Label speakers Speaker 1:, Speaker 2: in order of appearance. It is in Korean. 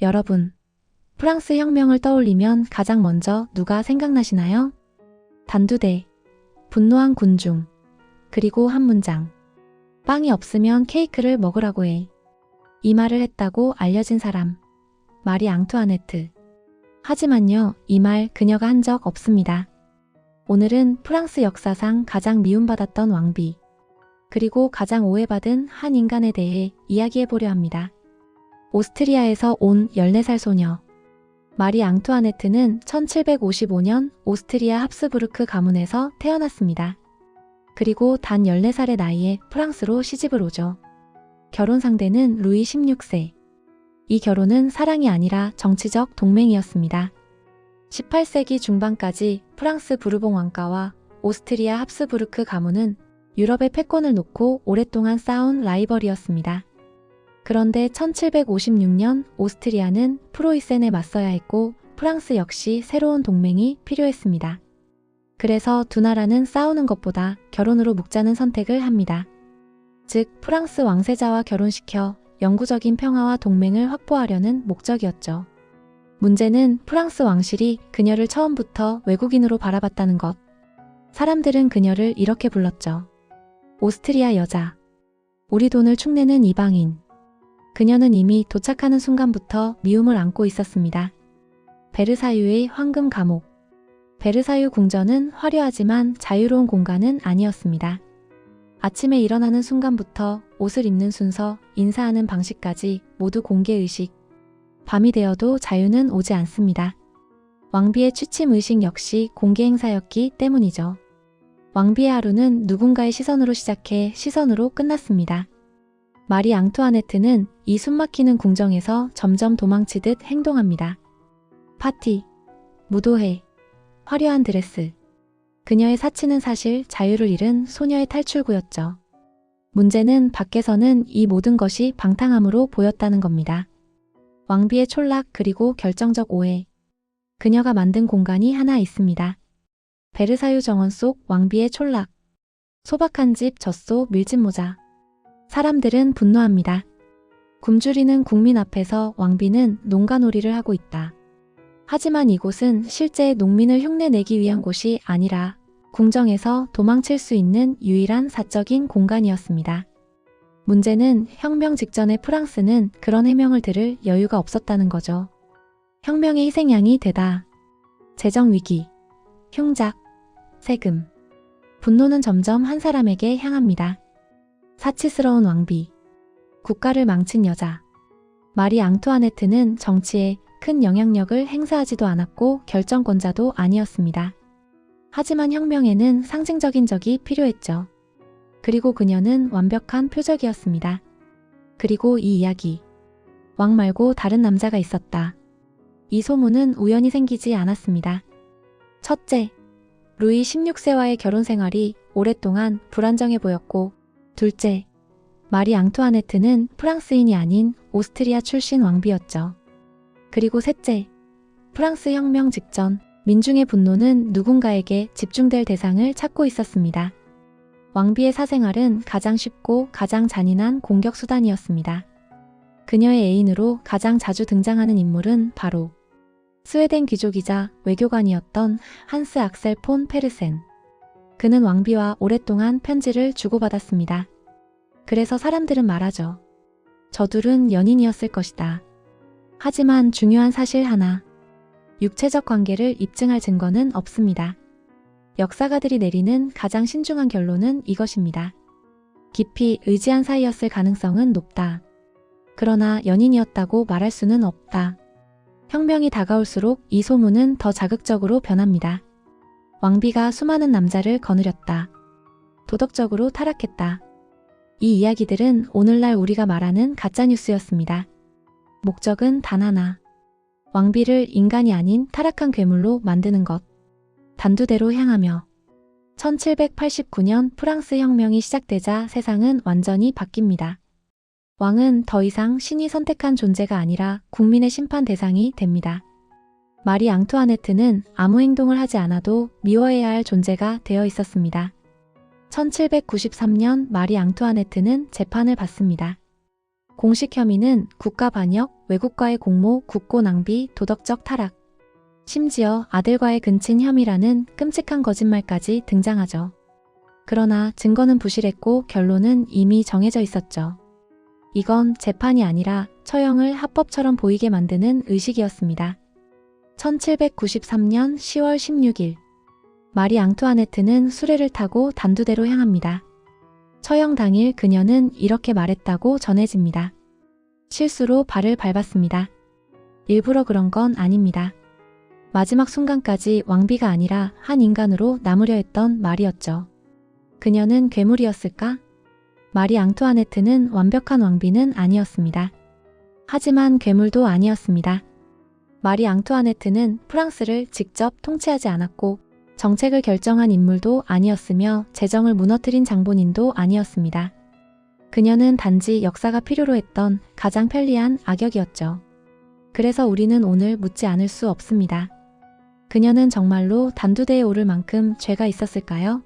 Speaker 1: 여러분, 프랑스 혁명을 떠올리면 가장 먼저 누가 생각나시나요? 단두대, 분노한 군중, 그리고 한 문장. 빵이 없으면 케이크를 먹으라고 해. 이 말을 했다고 알려진 사람, 마리 앙투아네트. 하지만요, 이 말 그녀가 한 적 없습니다. 오늘은 프랑스 역사상 가장 미움받았던 왕비, 그리고 가장 오해받은 한 인간에 대해 이야기해보려 합니다. 오스트리아에서 온 14살 소녀. 마리 앙투아네트는 1755년 오스트리아 합스부르크 가문에서 태어났습니다. 그리고 단 14살의 나이에 프랑스로 시집을 오죠. 결혼 상대는 루이 16세. 이 결혼은 사랑이 아니라 정치적 동맹이었습니다. 18세기 중반까지 프랑스 부르봉 왕가와 오스트리아 합스부르크 가문은 유럽의 패권을 놓고 오랫동안 싸운 라이벌이었습니다. 그런데 1756년 오스트리아는 프로이센에 맞서야 했고 프랑스 역시 새로운 동맹이 필요했습니다. 그래서 두 나라는 싸우는 것보다 결혼으로 묵자는 선택을 합니다. 즉 프랑스 왕세자와 결혼시켜 영구적인 평화와 동맹을 확보하려는 목적이었죠. 문제는 프랑스 왕실이 그녀를 처음부터 외국인으로 바라봤다는 것. 사람들은 그녀를 이렇게 불렀죠. 오스트리아 여자. 우리 돈을 축내는 이방인. 그녀는 이미 도착하는 순간부터 미움을 안고 있었습니다. 베르사유의 황금 감옥. 베르사유 궁전은 화려하지만 자유로운 공간은 아니었습니다. 아침에 일어나는 순간부터 옷을 입는 순서, 인사하는 방식까지 모두 공개의식. 밤이 되어도 자유는 오지 않습니다. 왕비의 취침의식 역시 공개 행사였기 때문이죠. 왕비의 하루는 누군가의 시선으로 시작해 시선으로 끝났습니다. 마리 앙투아네트는 이 숨막히는 궁정에서 점점 도망치듯 행동합니다. 파티, 무도회, 화려한 드레스. 그녀의 사치는 사실 자유를 잃은 소녀의 탈출구였죠. 문제는 밖에서는 이 모든 것이 방탕함으로 보였다는 겁니다. 왕비의 촌락 그리고 결정적 오해. 그녀가 만든 공간이 하나 있습니다. 베르사유 정원 속 왕비의 촌락. 소박한 집 젖소 밀짚 모자. 사람들은 분노합니다. 굶주리는 국민 앞에서 왕비는 농가놀이를 하고 있다. 하지만 이곳은 실제 농민을 흉내내기 위한 곳이 아니라 궁정에서 도망칠 수 있는 유일한 사적인 공간이었습니다. 문제는 혁명 직전의 프랑스는 그런 해명을 들을 여유가 없었다는 거죠. 혁명의 희생양이 되다. 재정위기, 흉작, 세금. 분노는 점점 한 사람에게 향합니다. 사치스러운 왕비, 국가를 망친 여자. 마리 앙투아네트는 정치에 큰 영향력을 행사하지도 않았고 결정권자도 아니었습니다. 하지만 혁명에는 상징적인 적이 필요했죠. 그리고 그녀는 완벽한 표적이었습니다. 그리고 이 이야기. 왕 말고 다른 남자가 있었다. 이 소문은 우연히 생기지 않았습니다. 첫째, 루이 16세와의 결혼 생활이 오랫동안 불안정해 보였고, 둘째, 마리 앙투아네트는 프랑스인이 아닌 오스트리아 출신 왕비였죠. 그리고 셋째, 프랑스 혁명 직전 민중의 분노는 누군가에게 집중될 대상을 찾고 있었습니다. 왕비의 사생활은 가장 쉽고 가장 잔인한 공격 수단이었습니다. 그녀의 애인으로 가장 자주 등장하는 인물은 바로 스웨덴 귀족이자 외교관이었던 한스 악셀 폰 페르센. 그는 왕비와 오랫동안 편지를 주고받았습니다. 그래서 사람들은 말하죠. 저둘은 연인이었을 것이다. 하지만 중요한 사실 하나. 육체적 관계를 입증할 증거는 없습니다. 역사가들이 내리는 가장 신중한 결론은 이것입니다. 깊이 의지한 사이였을 가능성은 높다. 그러나 연인이었다고 말할 수는 없다. 혁명이 다가올수록 이 소문은 더 자극적으로 변합니다. 왕비가 수많은 남자를 거느렸다. 도덕적으로 타락했다. 이 이야기들은 오늘날 우리가 말하는 가짜뉴스였습니다. 목적은 단 하나. 왕비를 인간이 아닌 타락한 괴물로 만드는 것. 단두대로 향하며 1789년 프랑스 혁명이 시작되자 세상은 완전히 바뀝니다. 왕은 더 이상 신이 선택한 존재가 아니라 국민의 심판 대상이 됩니다. 마리 앙투아네트는 아무 행동을 하지 않아도 미워해야 할 존재가 되어 있었습니다. 1793년 마리 앙투아네트는 재판을 받습니다. 공식 혐의는 국가 반역, 외국과의 공모, 국고 낭비, 도덕적 타락, 심지어 아들과의 근친 혐의라는 끔찍한 거짓말까지 등장하죠. 그러나 증거는 부실했고 결론은 이미 정해져 있었죠. 이건 재판이 아니라 처형을 합법처럼 보이게 만드는 의식이었습니다. 1793년 10월 16일 마리 앙투아네트는 수레를 타고 단두대로 향합니다. 처형 당일 그녀는 이렇게 말했다고 전해집니다. 실수로 발을 밟았습니다. 일부러 그런 건 아닙니다. 마지막 순간까지 왕비가 아니라 한 인간으로 남으려 했던 말이었죠. 그녀는 괴물이었을까? 마리 앙투아네트는 완벽한 왕비는 아니었습니다. 하지만 괴물도 아니었습니다. 마리 앙투아네트는 프랑스를 직접 통치하지 않았고 정책을 결정한 인물도 아니었으며 재정을 무너뜨린 장본인도 아니었습니다. 그녀는 단지 역사가 필요로 했던 가장 편리한 악역이었죠. 그래서 우리는 오늘 묻지 않을 수 없습니다. 그녀는 정말로 단두대에 오를 만큼 죄가 있었을까요?